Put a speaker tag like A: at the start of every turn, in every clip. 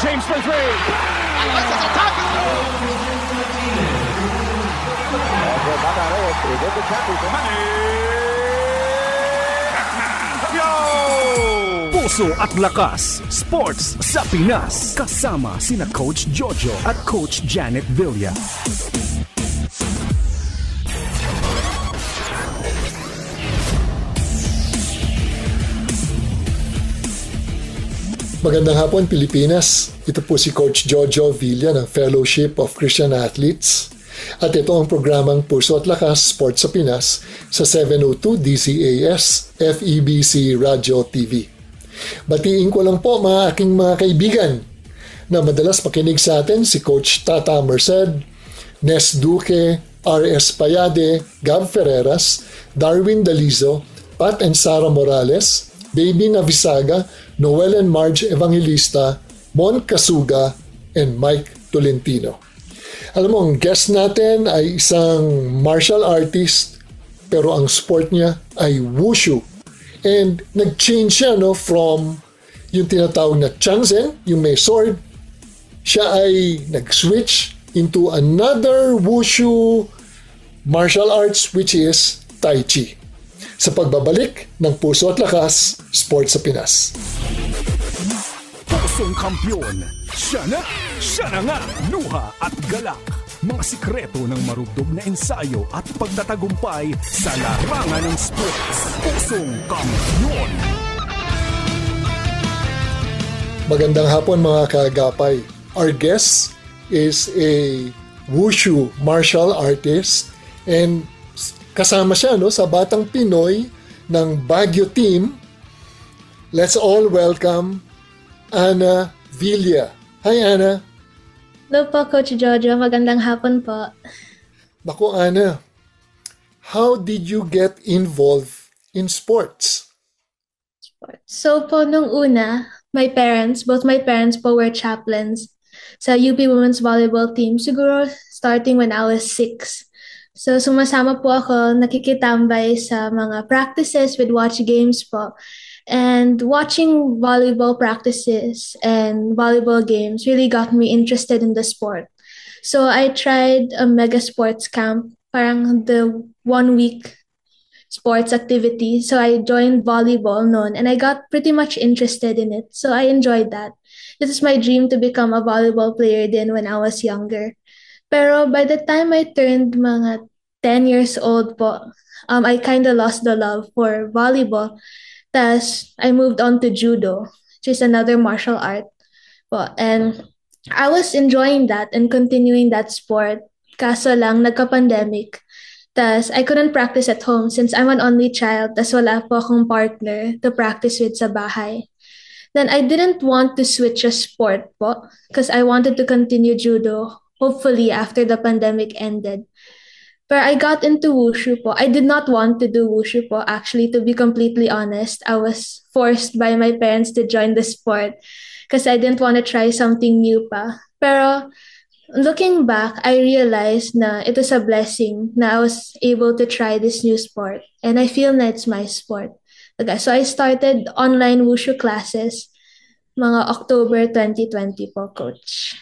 A: James for three. Puso at lakas, sports sa Pinas. Kasama sina Coach Jojo at Coach Janet Villa.
B: Magandang hapon, Pilipinas. Ito po si Coach Jojo Villa ng Fellowship of Christian Athletes. At ito ang programang Puso at Lakas Sports sa Pinas sa 702 DCAS FEBC Radio TV. Batiin ko lang po mga aking mga kaibigan na madalas makinig sa atin si Coach Tata Merced, Nes Duque, R.S. Payade, Gab Ferreras, Darwin Dalizo, Pat and Sara Morales, Baby Navisaga, Noel and Marge Evangelista, Mon Casuga, and Mike Tolentino. Alam mo, ang guest natin ay isang martial artist pero ang sport niya ay wushu. And nag-change siya from yung tinatawag na Changzhen, yung may sword. Siya ay nag-switch into another wushu martial arts which is Tai Chi. Sa pagbabalik ng Puso at Lakas, Sports sa Pinas.
A: Pusong kampyon, siya na nga, luha at galak. Mga sikreto ng marugdog na ensayo at pagtatagumpay sa larangan ng sports. Pusong kampyon.
B: Magandang hapon mga kaagapay. Our guest is a wushu martial artist and kasama siya sa Batang Pinoy ng Baguio team. Let's all welcome Ana Villa. Hi Ana.
C: Hello po, Coach Jojo. Magandang hapon po.
B: Naku Ana, how did you get involved in sports?
C: So po, nung una, both my parents po were chaplains sa UP Women's Volleyball team. Siguro starting when I was 6. So sumasama po ako, nakikitambay sa mga practices with watch games po. And watching volleyball practices and volleyball games really got me interested in the sport. So I tried a mega sports camp, parang the 1 week sports activity. So I joined volleyball noon and I got pretty much interested in it. So I enjoyed that. This is my dream to become a volleyball player then when I was younger. Pero by the time I turned mga 10 years old po, I kind of lost the love for volleyball. Tas I moved on to judo, which is another martial art po. And I was enjoying that and continuing that sport. Kaso lang, nagka-pandemic. Tas I couldn't practice at home since I'm an only child. Tas wala po akong partner to practice with sa bahay. Then I didn't want to switch a sport po because I wanted to continue judo, hopefully after the pandemic ended. But I got into wushu po. I did not want to do wushu po, actually, to be completely honest. I was forced by my parents to join the sport because I didn't want to try something new pa. Pero looking back, I realized na it was a blessing na I was able to try this new sport. And I feel na it's my sport. Okay, so I started online wushu classes mga October 2020 po, Coach.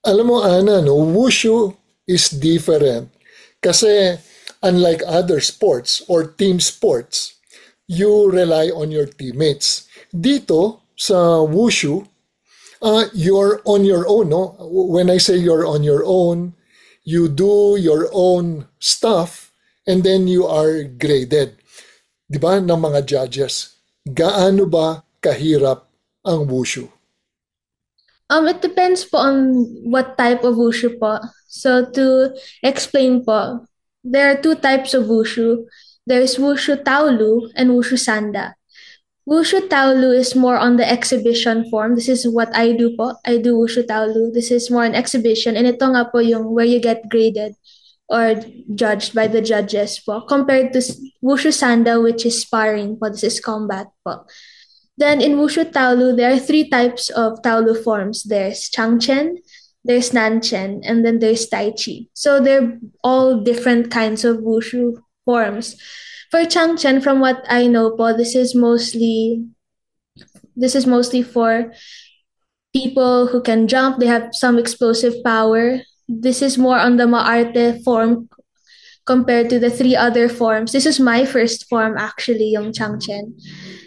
B: Alam mo, Ana, wushu is different. Kasi unlike other sports or team sports, you rely on your teammates. Dito, sa wushu, you're on your own. No? When I say you're on your own, you do your own stuff and then you are graded. Di ba, ng mga judges. Gaano ba kahirap ang wushu?
C: It depends po on what type of wushu po. So to explain po, there are 2 types of wushu. There's wushu taolu and wushu sanda. Wushu taolu is more on the exhibition form. This is what I do po. I do wushu taolu. This is more an exhibition. And ito nga po yung where you get graded or judged by the judges po. Compared to wushu sanda, which is sparring po. This is combat po. Then in wushu taolu, there are 3 types of taolu forms. There's changchen, there's nanchen, and then there's tai chi. So they're all different kinds of wushu forms. For changchen, from what I know po, this is mostly for people who can jump, they have some explosive power. This is more on the Maarte form compared to the three other forms. This is my first form actually, yung Changchen.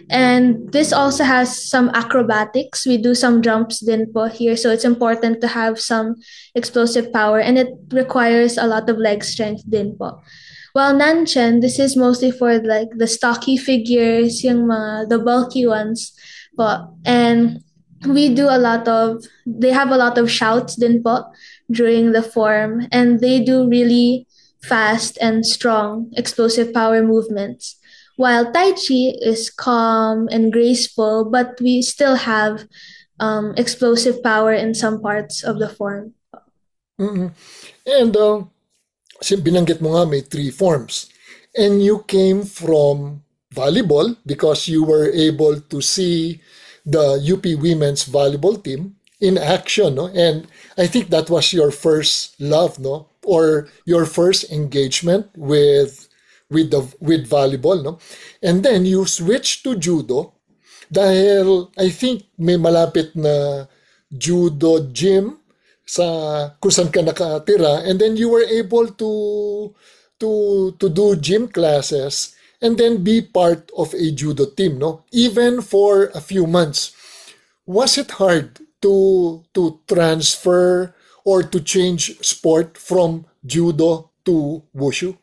C: And this also has some acrobatics. We do some jumps din po here. So it's important to have some explosive power and it requires a lot of leg strength din po. While Nanchen, this is mostly for like the stocky figures, the bulky ones po. And they have a lot of shouts din po during the form. And they do really fast and strong explosive power movements. While Tai Chi is calm and graceful, but we still have explosive power in some parts of the form.
B: Mm-mm. And binanggit mo nga may three forms. And you came from volleyball because you were able to see the UP women's volleyball team in action, no? And I think that was your first love, no? Or your first engagement with volleyball, no? And then you switched to judo dahil I think may malapit na judo gym sa kung saan ka nakatira, and then you were able to do gym classes and then be part of a judo team, no? Even for a few months. Was it hard to transfer or to change sport from judo to wushu?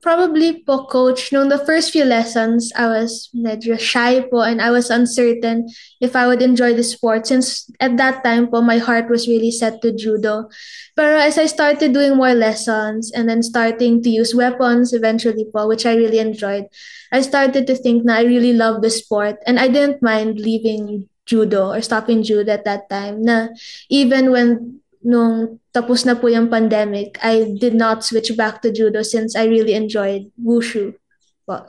C: Probably po, coach. Nung the first few lessons, I was medyo shy po and I was uncertain if I would enjoy the sport since at that time po, my heart was really set to judo. Pero as I started doing more lessons and then starting to use weapons eventually po, which I really enjoyed, I started to think na I really love the sport and I didn't mind leaving judo or stopping judo at that time na even when nung tapos na po yung pandemic, I did not switch back to judo since I really enjoyed wushu. Po.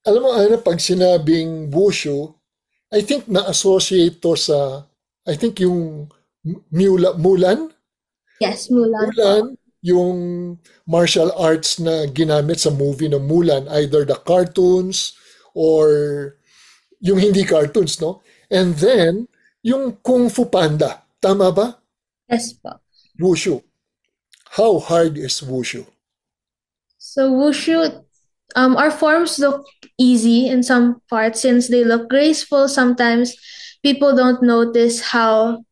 B: Alam mo, Ana, pag sinabing wushu, I think na-associate to sa, I think yung Mulan?
C: Yes, Mulan.
B: Mulan, yung martial arts na ginamit sa movie na Mulan, either the cartoons or yung hindi cartoons, no? And then, yung Kung Fu Panda. Tama ba?
C: Yes po.
B: Wushu. How hard is wushu?
C: So wushu, our forms look easy in some parts since they look graceful. Sometimes people don't notice how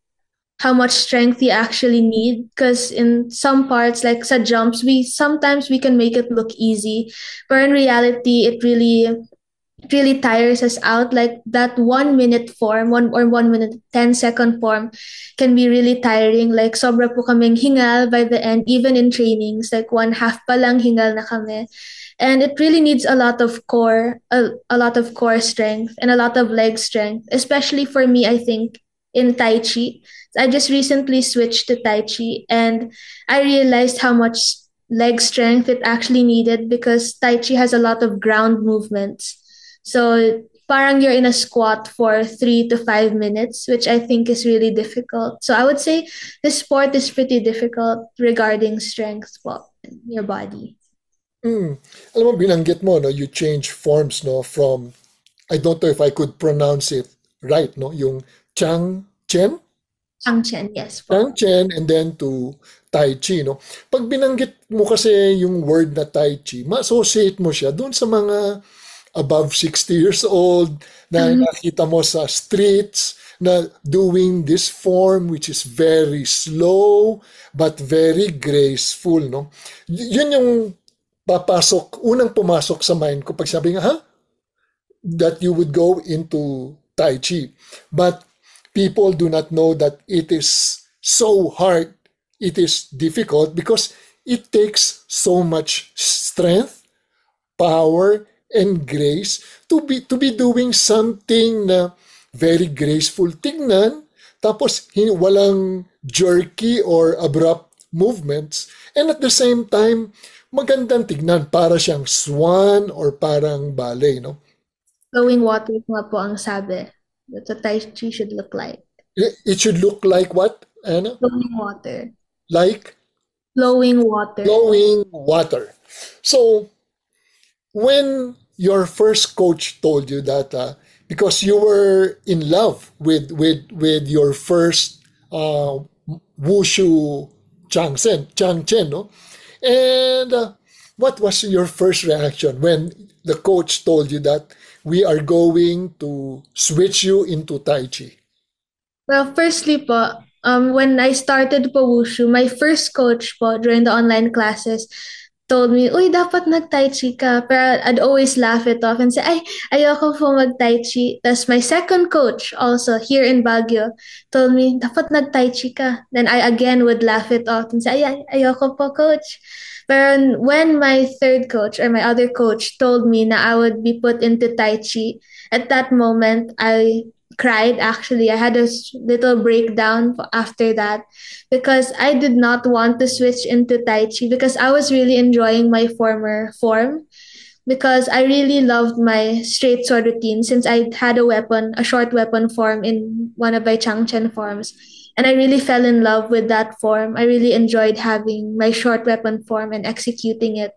C: much strength you actually need because in some parts like sa jumps sometimes we can make it look easy, but in reality it really tires us out. Like that 1 minute form, 1 minute 10-second form can be really tiring. Like sobra po kaming hingal by the end, even in trainings, like 1/2 pa lang hingal na kami. And it really needs a lot of core strength and a lot of leg strength, especially for me, I think, in Tai Chi. I just recently switched to Tai Chi and I realized how much leg strength it actually needed because Tai Chi has a lot of ground movements. So parang you're in a squat for 3 to 5 minutes, which I think is really difficult. So I would say this sport is pretty difficult regarding strength po in your body.
B: Alam mo, binanggit mo, no, you change forms, no, from, I don't know if I could pronounce it right, no, yung Changchen,
C: yes po.
B: Changchen, and then to Tai Chi, no. Pag binanggit mo kasi yung word na Tai Chi, ma-associate mo siya doon sa mga above 60 years old na nakita mo sa streets na doing this form which is very slow but very graceful, no? Yun yung unang pumasok sa mind ko pag sabi nga, that you would go into Tai Chi. But people do not know that it is so hard, it is difficult because it takes so much strength, power, and grace to be doing something na very graceful tingnan, tapos walang jerky or abrupt movements, and at the same time magandang tignan, para siyang swan or parang ballet, no?
C: Flowing water nga po ang sabi that the Tai Chi should look like.
B: It should look like what, Anna?
C: Flowing water.
B: Like?
C: Flowing water.
B: Flowing water. So when your first coach told you that because you were in love with your first wushu Chang Chen, no? And what was your first reaction when the coach told you that we are going to switch you into Tai Chi?
C: Well, firstly po, when I started po wushu, my first coach po during the online classes told me, uy, dapat nag-tai chi ka. Pero I'd always laugh it off and say, ay, ayoko po mag-tai chi. Tapos my second coach also here in Baguio told me, dapat nag-tai chi ka. Then I again would laugh it off and say, ay, ayoko po, coach. Pero when my third coach or my other coach told me na I would be put into Tai Chi, at that moment, I cried actually. I had a little breakdown after that because I did not want to switch into Tai Chi because I was really enjoying my former form because I really loved my straight sword routine since I had a short weapon form in one of my Changchen forms. And I really fell in love with that form. I really enjoyed having my short weapon form and executing it.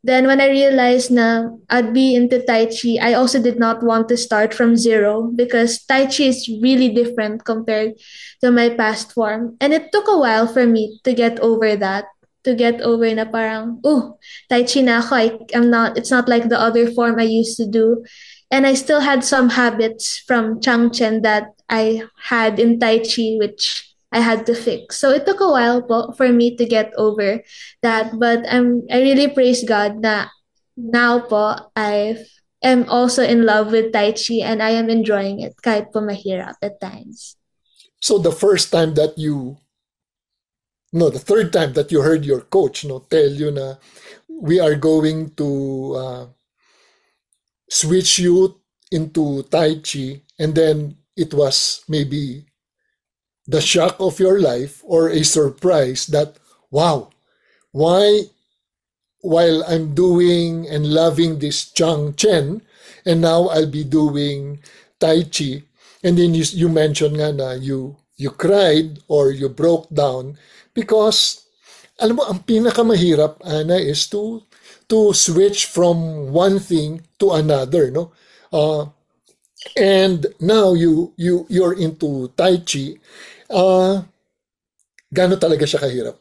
C: Then when I realized na I'd be into Tai Chi, I also did not want to start from zero because Tai Chi is really different compared to my past form. And it took a while for me to get over that. To get over na parang, oh, Tai Chi na ako. It's not like the other form I used to do. And I still had some habits from Changchen that I had in Tai Chi, which I had to fix. So it took a while po for me to get over that. But I really praise God na now po I am also in love with Tai Chi and I am enjoying it kahit po mahirap at times.
B: So the first time that the third time that you heard your coach tell you na we are going to switch you into Tai Chi, and then it was maybe the shock of your life or a surprise that, wow, why, while I'm doing and loving this Chang Chen, and now I'll be doing Tai Chi, and then you mentioned nga na you cried or you broke down because, alam mo, ang pinakamahirap, Ana, is to switch from one thing to another, no? And now you're into Tai Chi. Gaano talaga siya kahirap?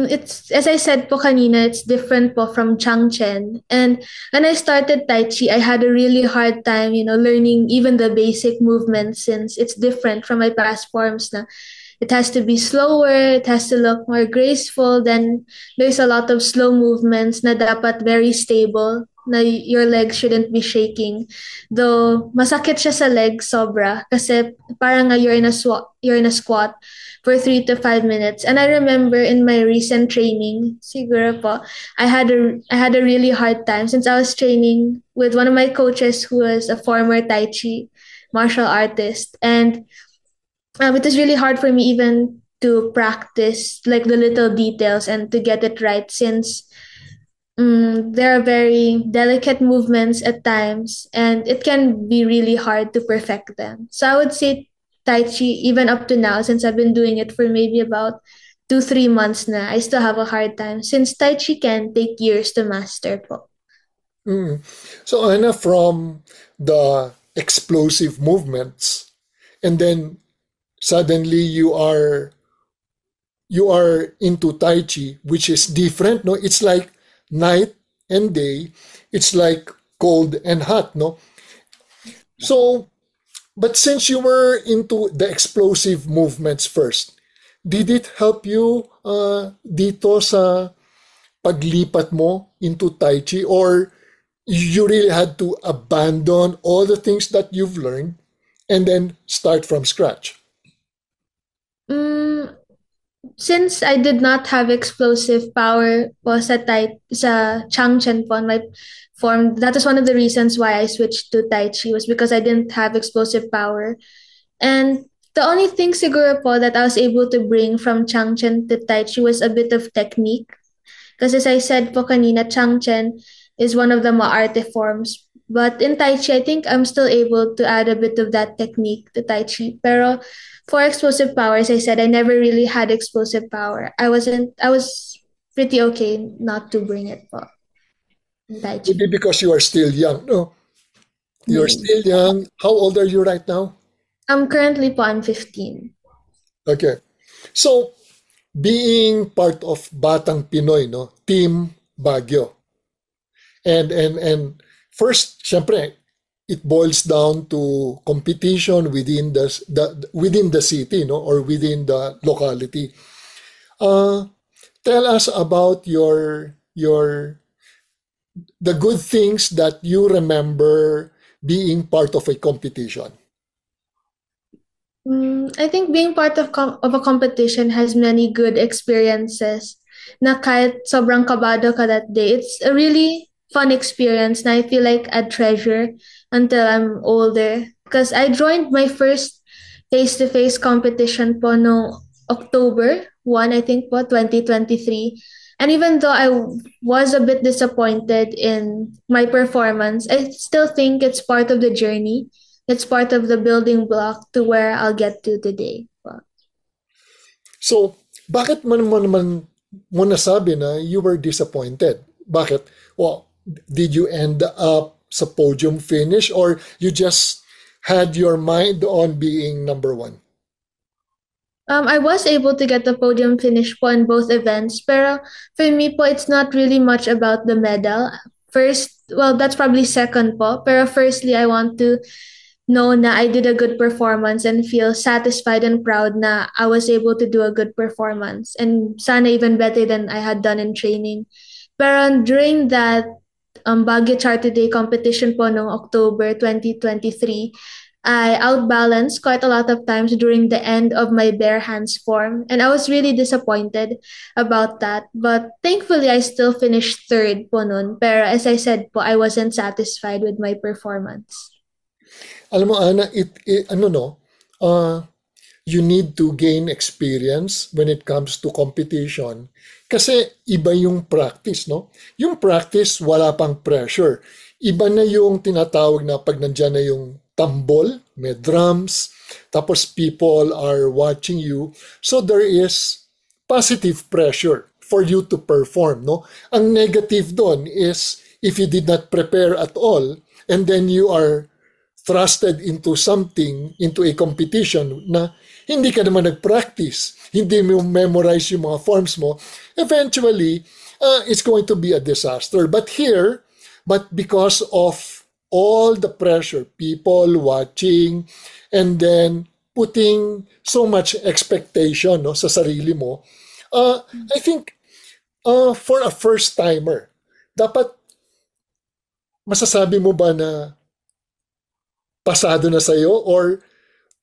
C: It's as I said po kanina, it's different po from Changchen. And when I started Tai Chi, I had a really hard time, learning even the basic movements since it's different from my past forms na. It has to be slower, it has to look more graceful, then there's a lot of slow movements na dapat very stable, na your legs shouldn't be shaking. Though masakit siya sa legs sobra kasi parang nga you're in a squat for 3 to 5 minutes. And I remember in my recent training, siguro po, I had a really hard time since I was training with one of my coaches who was a former Tai Chi martial artist. And it was really hard for me even to practice like the little details and to get it right since there are very delicate movements at times and it can be really hard to perfect them. So I would say Tai Chi, even up to now, since I've been doing it for maybe about 2, 3 months na, I still have a hard time since Tai Chi can take years to master po.
B: So Anna, from the explosive movements, and then suddenly you are into Tai Chi, which is different, no? It's like night and day. It's like cold and hot, no? So, but since you were into the explosive movements first, did it help you dito sa paglipat mo into Tai Chi, or you really had to abandon all the things that you've learned and then start from scratch?
C: Since I did not have explosive power po sa Changchen po, my form, that is one of the reasons why I switched to Tai Chi was because I didn't have explosive power. And the only thing siguro po that I was able to bring from Changchen to Tai Chi was a bit of technique. Because as I said po kanina, Changchen is one of the maarte forms. But in Tai Chi, I think I'm still able to add a bit of that technique to Tai Chi. Pero for explosive power, as I said, I never really had explosive power. I was pretty okay not to bring it po in Tai Chi.
B: Maybe because you are still young, no? You're still young. How old are you right now?
C: Currently po, I'm 15.
B: Okay. So, being part of Batang Pinoy, no? Team Baguio. And first, syempre, it boils down to competition within within the city, no, or within the locality. Tell us about the good things that you remember being part of a competition.
C: I think being part of a competition has many good experiences na kahit sobrang kabado ka that day. It's a really fun experience na I feel like a treasure until I'm older. Because I joined my first face-to-face competition po no October 1, I think po, 2023. And even though I was a bit disappointed in my performance, I still think it's part of the journey. It's part of the building block to where I'll get to today.
B: So, bakit naman mo nasabi na you were disappointed? Bakit? Well, did you end up sa podium finish or you just had your mind on being number one?
C: I was able to get the podium finish po in both events, pero for me po, it's not really much about the medal. First, well, that's probably second po, pero firstly, I want to know na I did a good performance and feel satisfied and proud na I was able to do a good performance and sana even better than I had done in training. Pero during that Baguio Charter Day competition po noong October 2023, I outbalanced quite a lot of times during the end of my bare hands form, and I was really disappointed about that. But thankfully, I still finished third po nun. Pero as I said po, I wasn't satisfied with my performance.
B: Alam mo, Ana, you need to gain experience when it comes to competition kasi iba yung practice, no? Yung practice, wala pang pressure. Iba na yung tinatawag na pag nandyan na yung tambol, may drums, tapos people are watching you. So there is positive pressure for you to perform, no? Ang negative doon is if you did not prepare at all and then you are thrusted into something, into a competition na hindi ka naman nag-practice, hindi mo memorize yung mga forms mo, eventually, it's going to be a disaster. But because of all the pressure, people watching, and then putting so much expectation no, sa sarili mo, I think for a first-timer, dapat masasabi mo ba na pasado na sa'yo or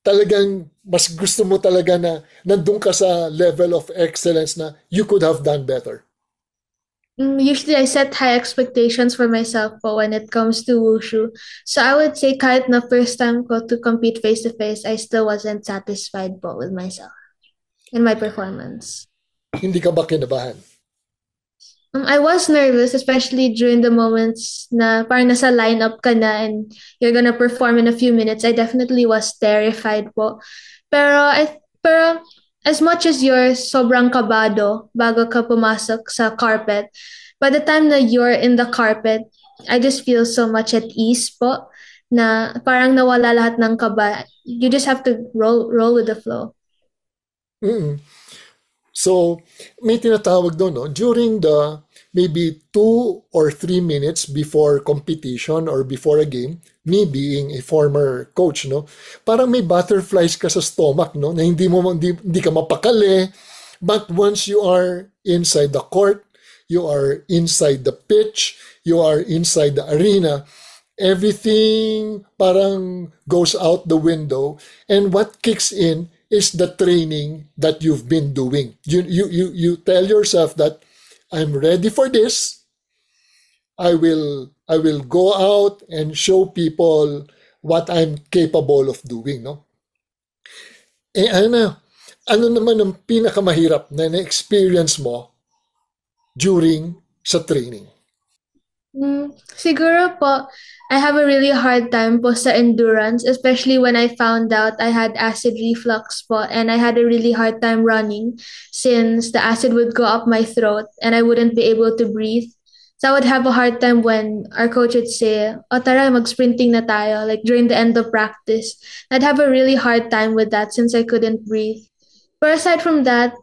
B: talagang mas gusto mo talaga na nandun ka sa level of excellence na you could have done better?
C: Usually, I set high expectations for myself po when it comes to wushu. So I would say kahit na first time ko to compete face-to-face, I still wasn't satisfied po with myself and my performance.
B: Hindi ka ba kinabahan?
C: I was nervous, especially during the moments na parang nasa lineup ka na and you're gonna perform in a few minutes. I definitely was terrified po. Pero as much as you're sobrang kabado bago ka pumasok sa carpet, by the time na you're in the carpet, I just feel so much at ease po na parang nawala lahat ng kaba. You just have to roll with the flow.
B: Mm-mm. So, may tinatawag doon, no? During the maybe 2 or 3 minutes before competition or before a game, me being a former coach, no? Parang may butterflies ka sa stomach, no? Na hindi ka mapakali. But once you are inside the court, you are inside the pitch, you are inside the arena, everything parang goes out the window. And what kicks in is the training that you've been doing. You tell yourself that I'm ready for this. I will go out and show people what I'm capable of doing, no? Ana, ano naman ang pinakamahirap na na-experience mo during sa training?
C: Siguro po, I have a really hard time po sa endurance, especially when I found out I had acid reflux po and I had a really hard time running since the acid would go up my throat and I wouldn't be able to breathe. So I would have a hard time when our coach would say, "O tara, mag-sprinting na tayo," like during the end of practice. I'd have a really hard time with that since I couldn't breathe. But aside from that,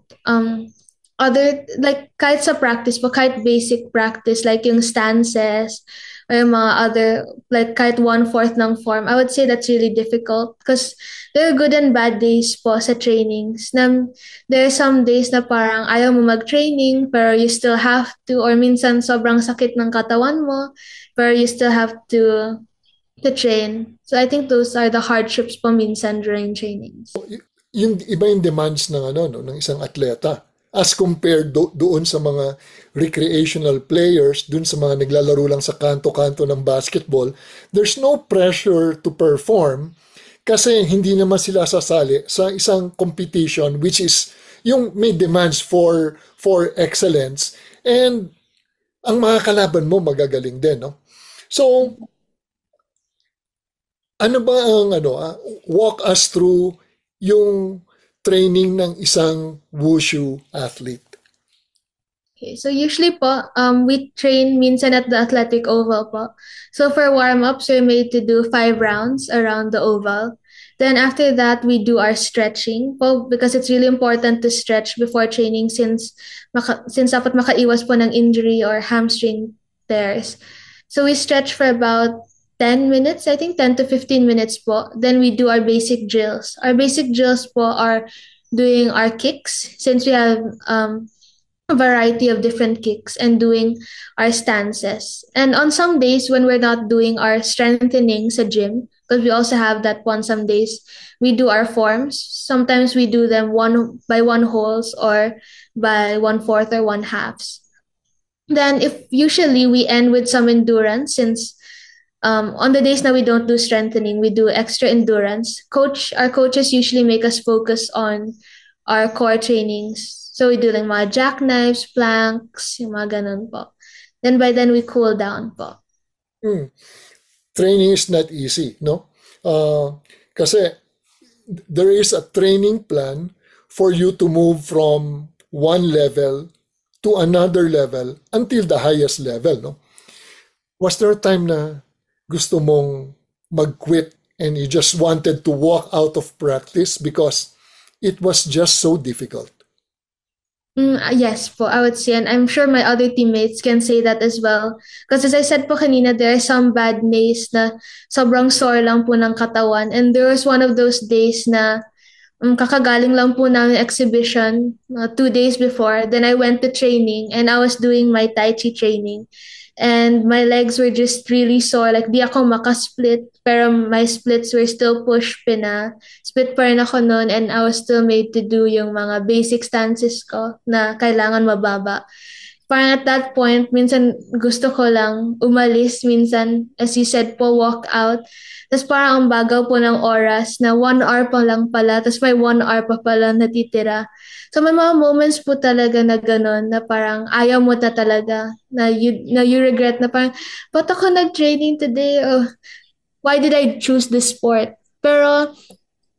C: other like kahit sa practice po, kahit basic practice like yung stances or yung mga other like kahit 1/4 ng form, I would say that's really difficult because there are good and bad days po sa trainings. Na there are some days na parang ayaw mo mag-training pero you still have to, or minsan sobrang sakit ng katawan mo pero you still have to train. So I think those are the hardships po minsan during trainings.
B: Yung iba yung demands ng ng isang atleta as compared doon sa mga recreational players, doon sa mga naglalaro lang sa kanto-kanto ng basketball. There's no pressure to perform kasi hindi naman sila sasali sa isang competition which is yung may demands for excellence, and ang mga kalaban mo magagaling din, no? So ano ba ang walk us through yung training ng isang wushu athlete?
C: Okay, so usually po, we train minsan at the athletic oval po. So for warm-ups, we're made to do 5 rounds around the oval. Then after that, we do our stretching po because it's really important to stretch before training since dapat makaiwas po ng injury or hamstring tears. So we stretch for about 10 minutes, I think 10 to 15 minutes po. Then we do our basic drills. Our basic drills po are doing our kicks since we have a variety of different kicks and doing our stances. And on some days when we're not doing our strengthening sa gym, because we also have that one some days, we do our forms. Sometimes we do them 1 by 1 holes or by 1/4 or 1/2. Then if usually we end with some endurance since on the days that we don't do strengthening, we do extra endurance. Our coaches usually make us focus on our core trainings. So we do like mga jackknives, planks, yung mga ganun po. Then by then we cool down po.
B: Training is not easy, no? Kasi there is a training plan for you to move from one level to another level until the highest level, no? Was there a time na gusto mong mag-quit and you just wanted to walk out of practice because it was just so difficult?
C: Yes po, I would say, and I'm sure my other teammates can say that as well. Because as I said po kanina, there are some bad days na sobrang sore lang po ng katawan. And there was one of those days na kakagaling lang po ng exhibition 2 days before. Then I went to training and I was doing my Tai Chi training. And my legs were just really sore. Like, di ako makasplit. Pero my splits were still split pa rin ako noon. And I was still made to do yung mga basic stances ko na kailangan mababa. Parang at that point, minsan gusto ko lang umalis. Minsan, as you said po, walk out. Tapos parang ang bagaw po ng oras na 1 hour pa lang pala. Tapos may 1 hour pa pala natitira. So may mga moments po talaga na gano'n na parang ayaw mo na talaga na you regret na parang ba't ako nag-training today? Oh, why did I choose this sport? Pero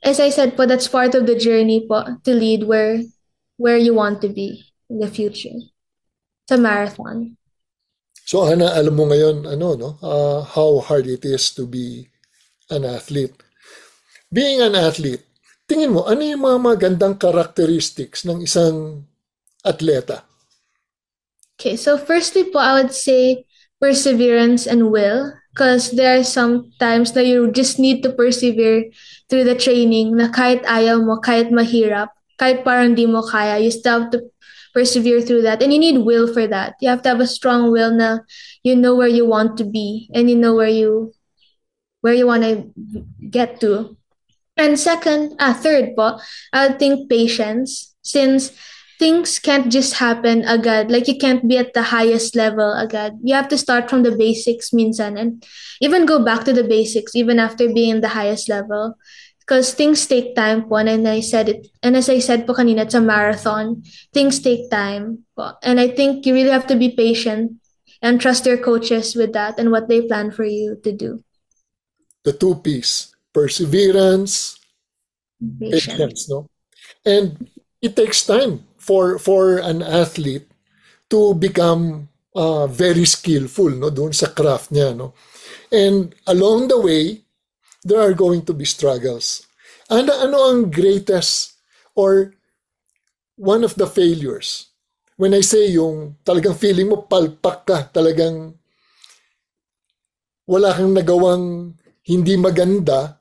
C: as I said po, that's part of the journey po to lead where you want to be in the future. It's a marathon.
B: So Ana, alam mo ngayon how hard it is to be an athlete. Being an athlete, tingin mo, ano yung mga magandang characteristics ng isang atleta?
C: Okay, so firstly po, I would say perseverance and will. Because there are some times that you just need to persevere through the training na kahit ayaw mo, kahit mahirap, kahit parang di mo kaya, you still have to persevere through that. And you need will for that. You have to have a strong will na you know where you want to be and you know where you want to get to. And third po, I think patience. Since things can't just happen agad. Like you can't be at the highest level agad. You have to start from the basics minsan and even go back to the basics even after being in the highest level. Because things take time po. And as I said po kanina, it's a marathon. Things take time po. And I think you really have to be patient and trust your coaches with that and what they plan for you to do.
B: The 2 P's, perseverance, patience, no? And it takes time for an athlete to become very skillful, no, doon sa craft niya, no. And along the way, there are going to be struggles. Ano ang greatest or one of the failures? When I say yung talagang feeling mo palpak ka, talagang wala kang nagawang hindi maganda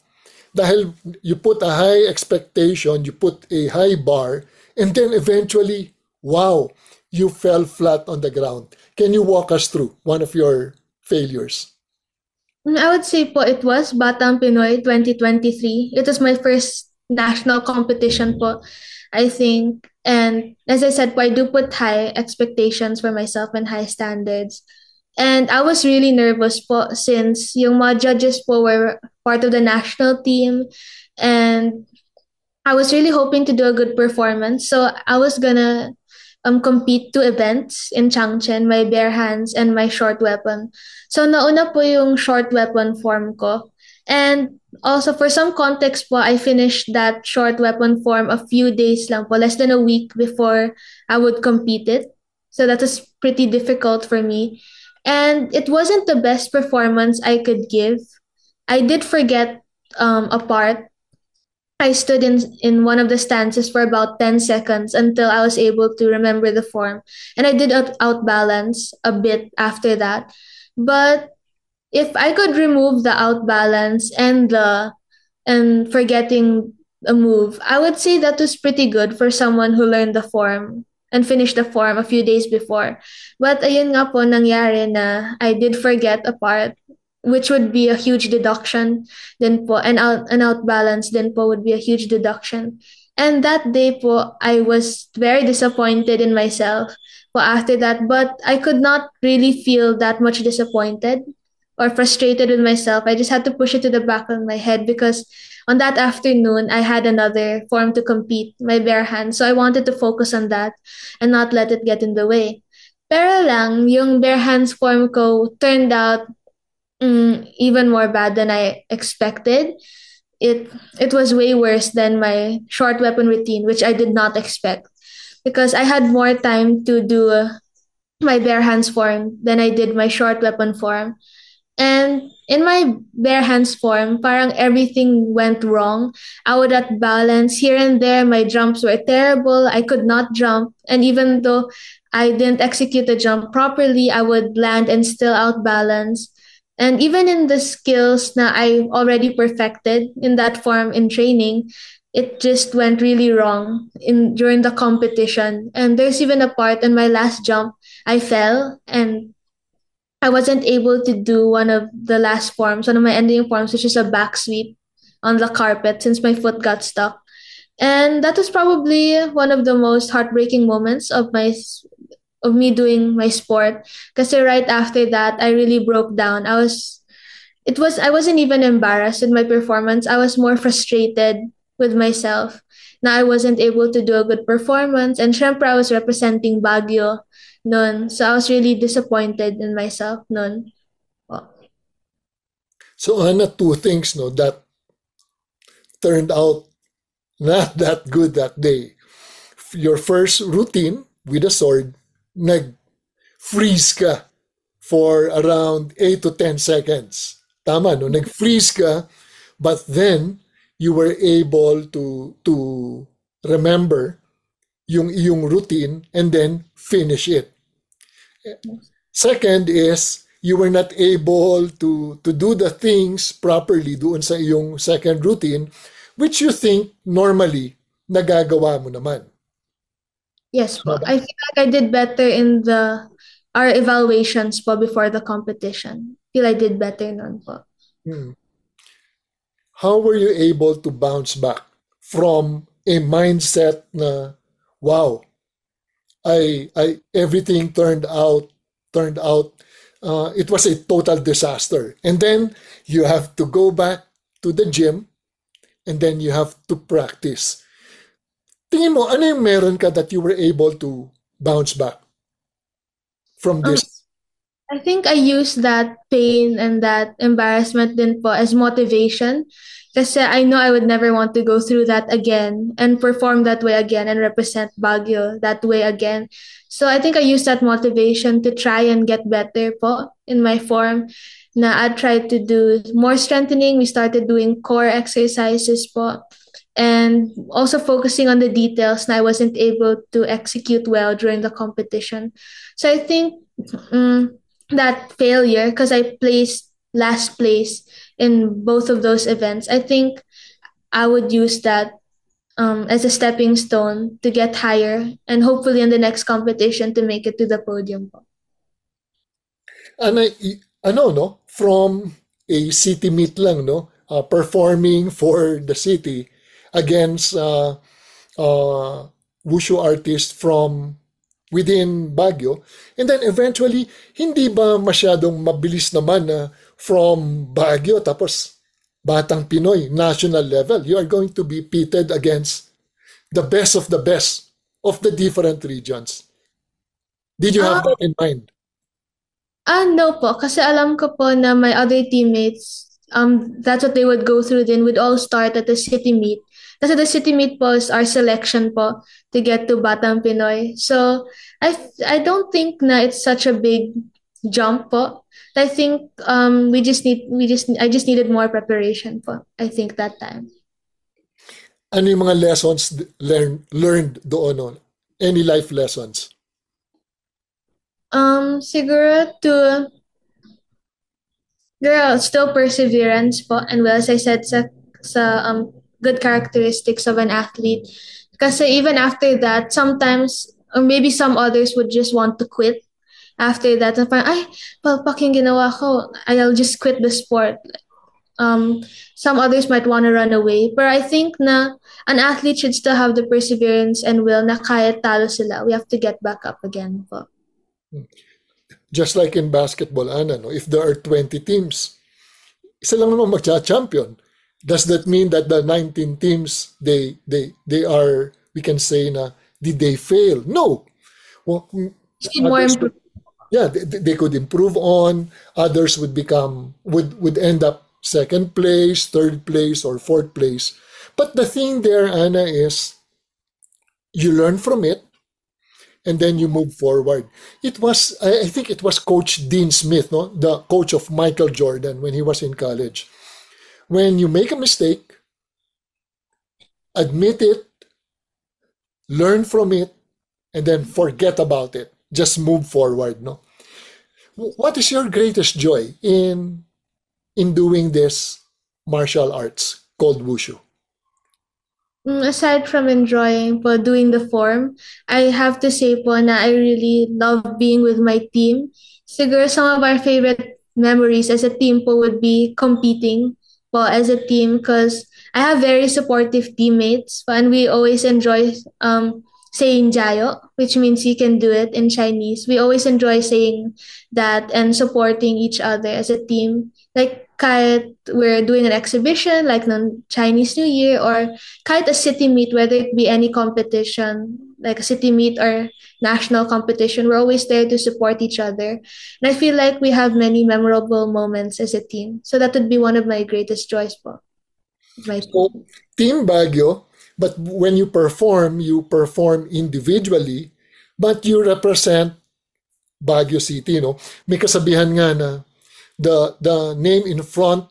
B: dahil you put a high expectation, you put a high bar, and then eventually, wow, you fell flat on the ground. Can you walk us through one of your failures?
C: I would say po it was Batang Pinoy 2023. It was my first national competition po, I think. And as I said po, I do put high expectations for myself and high standards. And I was really nervous po since yung mga judges po were part of the national team. And I was really hoping to do a good performance. So I was gonna compete 2 events in Changchen, my bare hands and my short weapon. So nauna po yung short weapon form ko. And also for some context po, I finished that short weapon form a few days lang po, less than a week before I would compete it. So that was pretty difficult for me. And it wasn't the best performance I could give. I did forget a part. I stood in one of the stances for about 10 seconds until I was able to remember the form. And I did outbalance a bit after that. But if I could remove the outbalance and forgetting a move, I would say that was pretty good for someone who learned the form and finished the form a few days before. But ayun nga po nangyari na I did forget a part, which would be a huge deduction then po, and an outbalance then po would be a huge deduction. And that day po, I was very disappointed in myself po after that, but I could not really feel that much disappointed or frustrated with myself. I just had to push it to the back of my head because on that afternoon, I had another form to compete, my bare hand. So I wanted to focus on that and not let it get in the way. Pero lang, yung bare hands form ko turned out even more bad than I expected. It was way worse than my short weapon routine, which I did not expect because I had more time to do my bare hands form than I did my short weapon form. And in my bare hands form, parang everything went wrong. I would not balance here and there. My jumps were terrible. I could not jump. And even though I didn't execute the jump properly, I would land and still outbalance. And even in the skills na I already perfected in that form in training, it just went really wrong during the competition. And there's even a part in my last jump I fell and I wasn't able to do one of the last forms, one of my ending forms, which is a back sweep on the carpet since my foot got stuck. And that was probably one of the most heartbreaking moments of me doing my sport. Because right after that, I really broke down. I wasn't even embarrassed with my performance. I was more frustrated with myself. Now I wasn't able to do a good performance. And syempre, I was representing Baguio noon. So I was really disappointed in myself noon.
B: So Anna, 2 things no that turned out not that good that day. Your first routine with a sword, nag-freeze ka for around 8 to 10 seconds. Tama, no? Nag-freeze ka, but then you were able to remember yung iyong routine and then finish it. Second is, you were not able to do the things properly doon sa iyong second routine, which you think normally nagagawa mo naman.
C: Yes po. I feel like I did better in our evaluations po before the competition. I feel I did better noon po.
B: How were you able to bounce back from a mindset na, wow, I everything turned out it was a total disaster. And then you have to go back to the gym and then you have to practice. Tingin mo, ano yung meron ka that you were able to bounce back from this?
C: I think I used that pain and that embarrassment din po as motivation. Kasi I know I would never want to go through that again and perform that way again and represent Baguio that way again. So I think I used that motivation to try and get better po in my form. Na I tried to do more strengthening. We started doing core exercises po. And also focusing on the details na I wasn't able to execute well during the competition. So I think that failure, because I placed last place in both of those events, I think I would use that as a stepping stone to get higher and hopefully in the next competition to make it to the podium po.
B: And no, from a city meet lang, no, performing for the city against wushu artists from within Baguio. And then eventually, hindi ba masyadong mabilis naman na from Baguio tapos Batang Pinoy, national level, you are going to be pitted against the best of the different regions. Did you have that in mind?
C: No po, kasi alam ko po na my other teammates, that's what they would go through then would all start at the city meet. Kasi the city meet po is our selection po to get to Batang Pinoy. So I don't think na it's such a big jump po. I think I just needed more preparation po. I think that time.
B: Ano yung mga lessons learned doon? No? Any life lessons?
C: Siguro still perseverance po, and well, as I said sa good characteristics of an athlete. Kasi even after that, sometimes or maybe some others would just want to quit after that. And parang, ay, palpak yung ginawa ko. I'll just quit the sport. Some others might want to run away. But I think na an athlete should still have the perseverance and will na kaya talo sila. We have to get back up again po.
B: Just like in basketball, Ana, no? If there are 20 teams, isa lang naman magcha-champion. Does that mean that the 19 teams, they are, we can say na, did they fail? No. Well, they could improve on. Others would end up second place, third place, or fourth place. But the thing there, Ana, is you learn from it, and then you move forward. I think it was Coach Dean Smith, no, the coach of Michael Jordan when he was in college. When you make a mistake, admit it, learn from it, and then forget about it. Just move forward, no. What is your greatest joy in doing this martial arts called wushu?
C: Aside from enjoying po doing the form, I have to say po na I really love being with my team. Siguro some of our favorite memories as a team po would be competing po as a team because I have very supportive teammates po, and we always enjoy saying jayo, which means you can do it in Chinese. We always enjoy saying that and supporting each other as a team. Like kahit we're doing an exhibition like ng Chinese New Year or kahit a city meet, whether it be any competition, like a city meet or national competition, we're always there to support each other. And I feel like we have many memorable moments as a team. So that would be one of my greatest joys po.
B: So, Team Baguio, but when you perform individually, but you represent Baguio City, no? May kasabihan nga na the name in front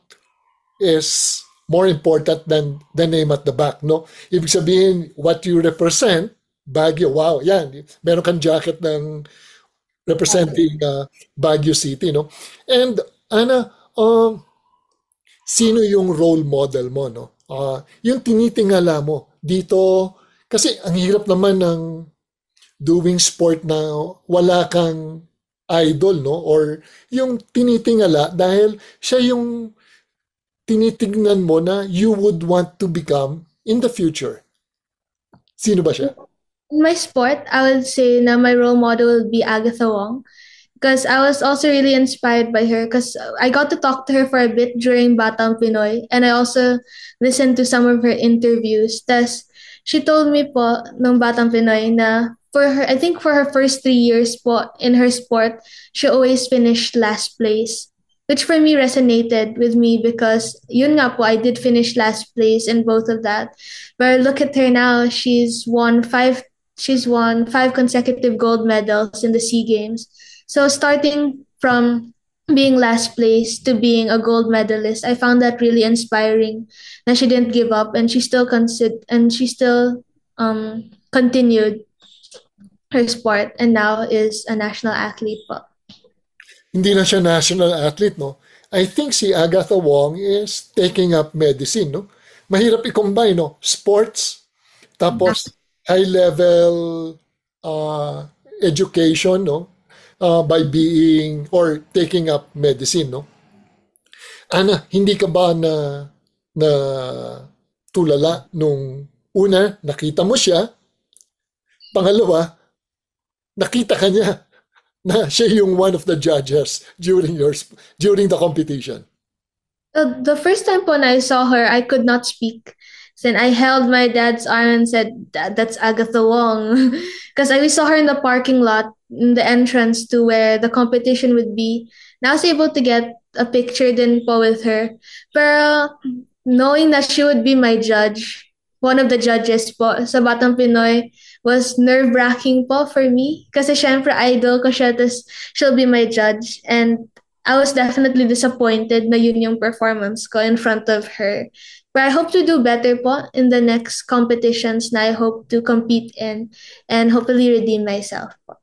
B: is more important than the name at the back, no? Ibig sabihin, what you represent, Baguio, wow, yan. Meron kang jacket ng representing Baguio City, no? And, Ana, sino yung role model mo, no? Yung tinitingala mo dito, kasi ang hirap naman ng doing sport na wala kang idol, no? Or yung tinitingala dahil siya yung tinitignan mo na you would want to become in the future. Sino ba siya?
C: In my sport, I would say na my role model would be Agatha Wong because I was also really inspired by her because I got to talk to her for a bit during Batang Pinoy and I also listened to some of her interviews. Tas she told me po nung Batang Pinoy na I think for her first 3 years po in her sport, she always finished last place. which for me resonated with me because yun nga po, I did finish last place in both of that. But look at her now, she's won five consecutive gold medals in the SEA Games. So starting from being last place to being a gold medalist, I found that really inspiring. That she didn't give up and she still continued her sport and now is a national athlete po.
B: Hindi na siya national athlete, no? I think si Agatha Wong is taking up medicine, no? Mahirap i-combine, no? Sports, tapos high-level education, no? By being or taking up medicine, no? Ana, hindi ka ba na tulala nung una, nakita mo siya? Pangalawa, nakita ka niya na siya yung one of the judges during the competition.
C: The first time po na I saw her, I could not speak. Then I held my dad's arm and said, "That's Agatha Wong." Because I saw her in the parking lot, in the entrance to where the competition would be. And I was able to get a picture din po with her. Pero knowing that she would be my judge, one of the judges po sa Batang Pinoy, was nerve-wracking po for me. Kasi syempre idol ko siya, tas she'll be my judge. And I was definitely disappointed na yun yung performance ko in front of her. But I hope to do better po in the next competitions na I hope to compete in and hopefully redeem myself po.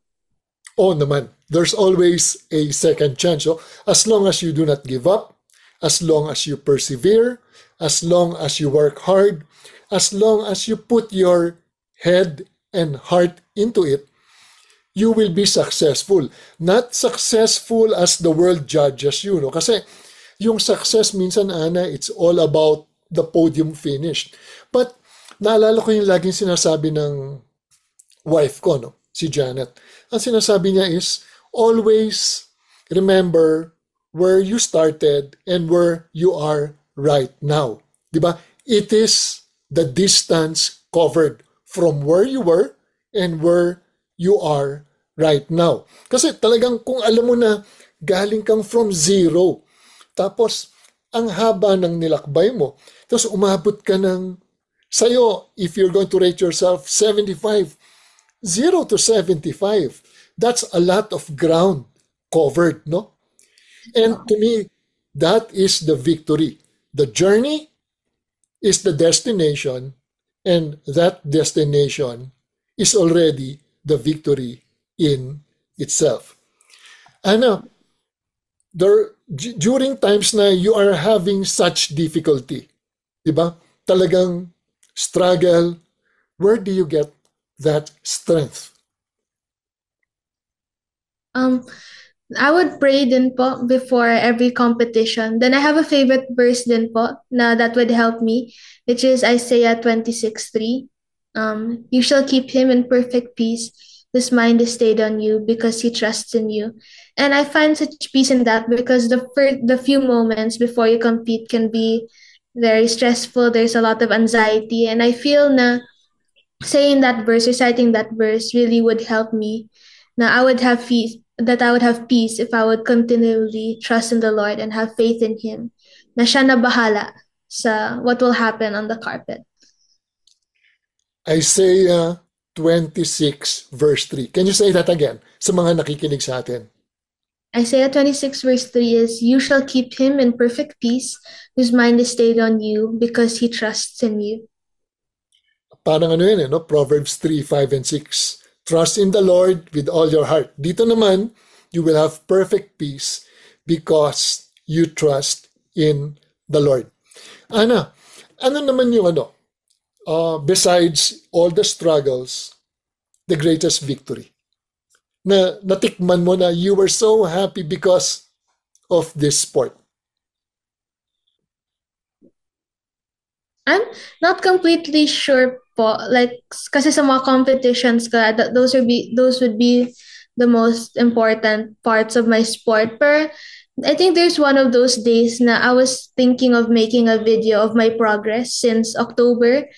B: Oh naman, there's always a second chance. So, as long as you do not give up, as long as you persevere, as long as you work hard, as long as you put your head and heart into it, you will be successful. Not successful as the world judges you, no? Kasi yung success minsan, Ana, it's all about the podium finish. But naalala ko yung laging sinasabi ng wife ko, no? Si Janet. Ang sinasabi niya is, always remember where you started and where you are right now. Diba? It is the distance covered from where you were and where you are right now. Kasi talagang kung alam mo na galing kang from zero, tapos ang haba ng nilakbay mo, tapos umabot ka ng, sa'yo, if you're going to rate yourself 75, 0 to 75, that's a lot of ground covered, no? And to me, that is the victory. The journey is the destination, and that destination is already the victory in itself. Ano, during times na you are having such difficulty, diba? Talagang struggle, where do you get that strength?
C: I would pray din po before every competition. Then I have a favorite verse din po na that would help me, which is Isaiah 26:3. You shall keep him in perfect peace, whose mind is stayed on you because he trusts in you. And I find such peace in that because the few moments before you compete can be very stressful. There's a lot of anxiety, and I feel na saying that verse, reciting that verse really would help me. Na I would have peace if I would continually trust in the Lord and have faith in Him. Na siya na bahala sa what will happen on the carpet.
B: Isaiah 26 verse 3. Can you say that again sa mga nakikinig sa atin?
C: Isaiah 26 verse 3 is, you shall keep him in perfect peace, whose mind is stayed on you because he trusts in you.
B: Parang ano yun, no? Proverbs 3, 5, and 6. Trust in the Lord with all your heart. Dito naman, you will have perfect peace because you trust in the Lord. Ano naman yung besides all the struggles, the greatest victory? Na natikman mo na you were so happy because of this sport?
C: I'm not completely sure po. Like, kasi sa mga competitions ka, those would be the most important parts of my sport. But I think there's one of those days na I was thinking of making a video of my progress since October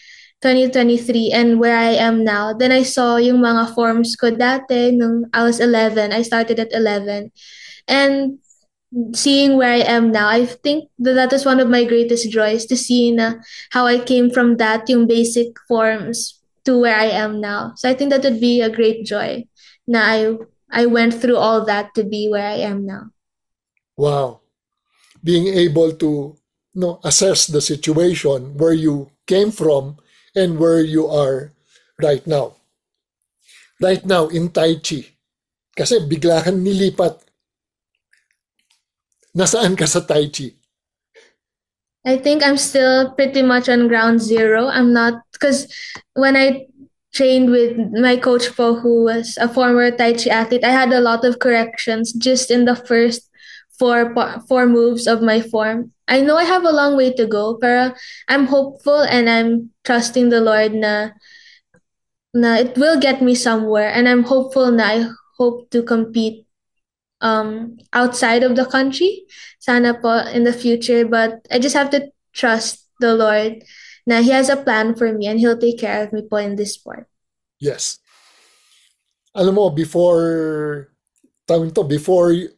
C: 2023 and where I am now. Then I saw yung mga forms ko dati nung I was 11. I started at 11. And seeing where I am now, I think that is one of my greatest joys to see na how I came from that, yung basic forms to where I am now. So I think that would be a great joy na I went through all that to be where I am now.
B: Wow. Being able to assess the situation where you came from and where you are right now. Right now in Tai Chi. Kasi bigla kang nilipat. Nasaan ka sa Tai Chi?
C: I think I'm still pretty much on ground zero. I'm not, because when I trained with my coach po, who was a former Tai Chi athlete, I had a lot of corrections just in the first four moves of my form. I know I have a long way to go, but I'm hopeful and I'm trusting the Lord na it will get me somewhere, and I'm hopeful na I hope to compete outside of the country, sana po in the future. But I just have to trust the Lord na He has a plan for me and He'll take care of me po in this sport.
B: Yes. Alam mo,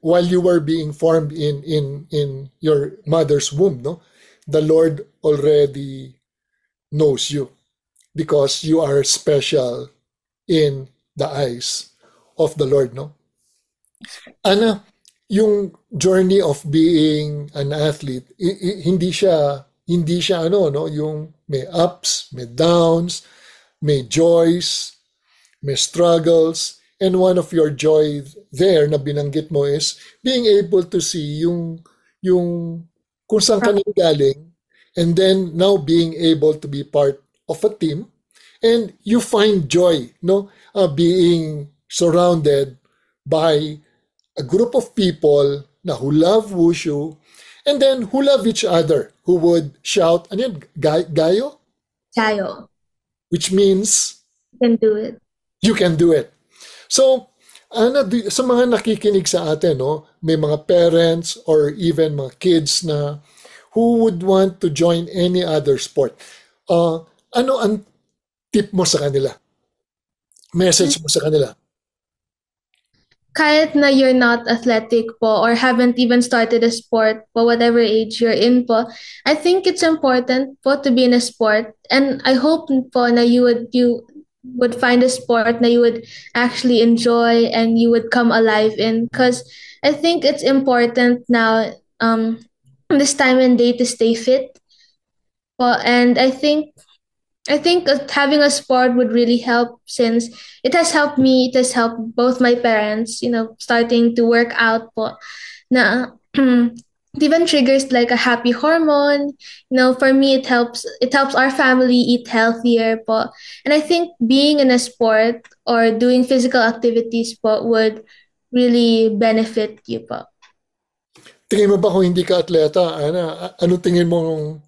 B: while you were being formed in your mother's womb, the Lord already knows you because you are special in the eyes of the Lord, no? Ana, yung journey of being an athlete, hindi siya yung may ups, may downs, may joys, may struggles, and one of your joy there na binanggit mo is being able to see yung kung saan ka nanggaling, and then now being able to be part of a team, and you find joy, being surrounded by a group of people na who love wushu, and then who love each other, who would shout, ano yun, gayo?
C: Gayo.
B: Which means
C: you can do it.
B: You can do it. So, Ana, sa mga nakikinig sa atin, may mga parents or even mga kids na who would want to join any other sport. Ano ang tip mo sa kanila? Message mo sa kanila?
C: Kahit na you're not athletic po or haven't even started a sport po, whatever age you're in po, I think it's important po to be in a sport. And I hope po na you would find a sport na you would actually enjoy and you would come alive in. Because I think it's important now, this time and day, to stay fit po. And I think having a sport would really help, since it has helped me. It has helped both my parents, starting to work out po. Na it even triggers like a happy hormone. For me, it helps our family eat healthier po. And I think being in a sport or doing physical activities po would really benefit you po.
B: Tingin mo ba kung hindi ka atleta, Ana, ano tingin mo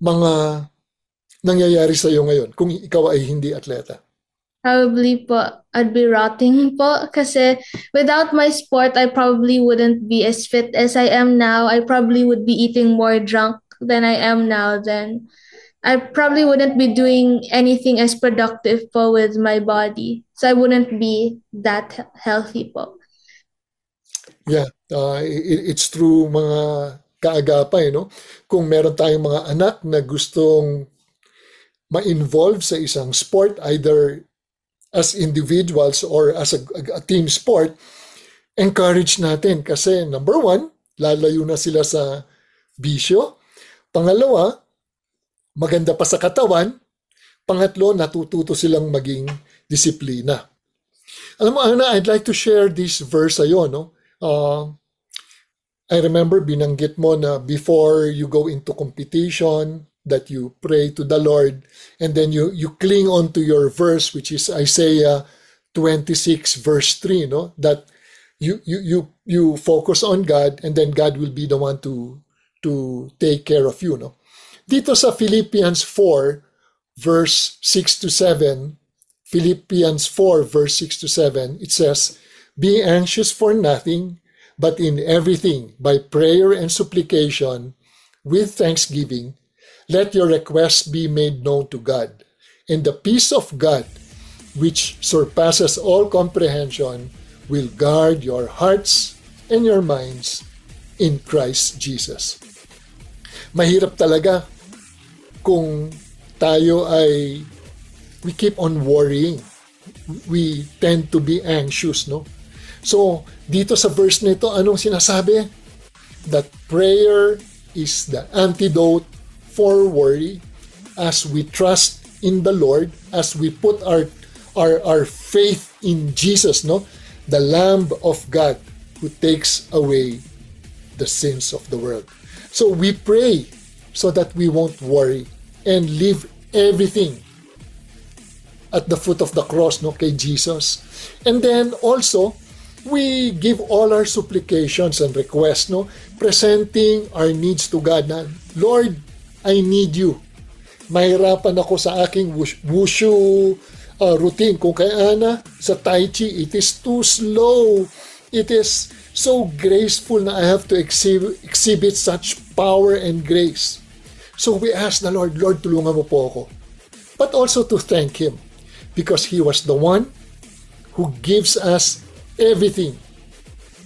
B: mga nangyayari sa iyo ngayon kung ikaw ay hindi atleta?
C: Probably po, I'd be rotting po, kasi without my sport, I probably wouldn't be as fit as I am now. I probably would be eating more junk than I am now. Then I probably wouldn't be doing anything as productive po with my body. So I wouldn't be that healthy po.
B: Yeah, it's true, mga kaagapay, kung meron tayong mga anak na gustong ma-involve sa isang sport, either as individuals or as a team sport, encourage natin kasi number one, lalayo na sila sa bisyo. Pangalawa, maganda pa sa katawan. Pangatlo, natututo silang maging disiplina. Alam mo, Ana, I'd like to share this verse sa'yo, I remember binanggit mo na before you go into competition, that you pray to the Lord, and then you cling on to your verse, which is Isaiah 26 verse 3, that you focus on God, and then God will be the one to take care of you. Dito sa Philippians 4 verse 6 to 7, Philippians 4 verse 6 to 7, it says, "Be anxious for nothing, but in everything, by prayer and supplication, with thanksgiving, let your requests be made known to God. And the peace of God, which surpasses all comprehension, will guard your hearts and your minds in Christ Jesus. Mahirap talaga kung tayo ay we keep on worrying. We tend to be anxious, no? So, dito sa verse nito, anong sinasabi? That prayer is the antidote for worry as we trust in the Lord, as we put our faith in Jesus, no? The Lamb of God who takes away the sins of the world. So we pray so that we won't worry and leave everything at the foot of the cross, no, kay Jesus. And then also, we give all our supplications and requests, no, presenting our needs to God na, Lord, I need you. Mahirapan ako sa aking wushu routine. Kung kay Ana, sa Tai Chi, it is too slow. It is so graceful na I have to exhibit such power and grace. So we ask the Lord, Lord, tulungan mo po ako. But also to thank Him because He was the one who gives us everything.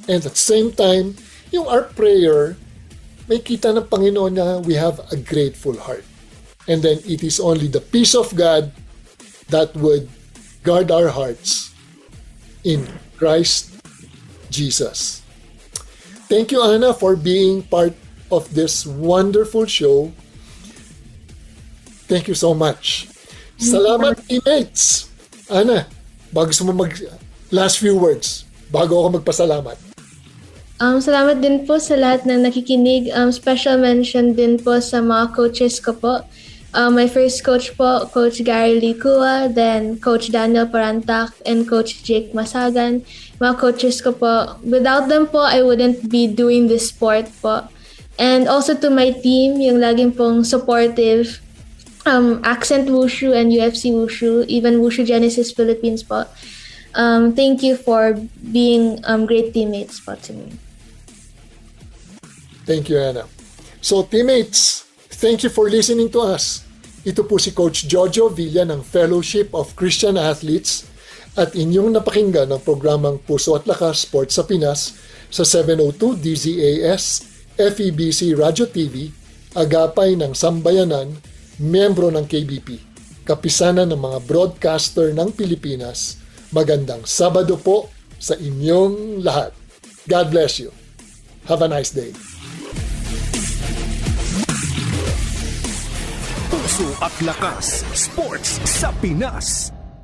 B: And at the same time, yung our prayer, may kita ng Panginoon na we have a grateful heart. And then it is only the peace of God that would guard our hearts in Christ Jesus. Thank you, Ana, for being part of this wonderful show. Thank you so much. Salamat, teammates. Ana, bago mo last few words, bago ako magpasalamat.
C: Salamat din po sa lahat ng nakikinig. Special mention din po sa mga coaches ko po. My first coach po, Coach Gary Licua, then Coach Daniel Parantak, and Coach Jake Masagan. Mga coaches ko po. Without them po, I wouldn't be doing this sport po. And also to my team, yung laging pong supportive, Accent Wushu and UFC Wushu, even Wushu Genesis Philippines po. Thank you for being great teammates po to me.
B: Thank you, Ana. So, teammates, thank you for listening to us. Ito po si Coach Jojo Villa ng Fellowship of Christian Athletes at inyong napakinggan ang programang Puso at Lakas Sports sa Pinas sa 702 DZAS, FEBC Radio TV, agapay ng Sambayanan, miyembro ng KBP, kapisanan ng mga broadcaster ng Pilipinas. Magandang Sabado po sa inyong lahat. God bless you. Have a nice day.
A: Puso at Lakas Sports sa Pinas.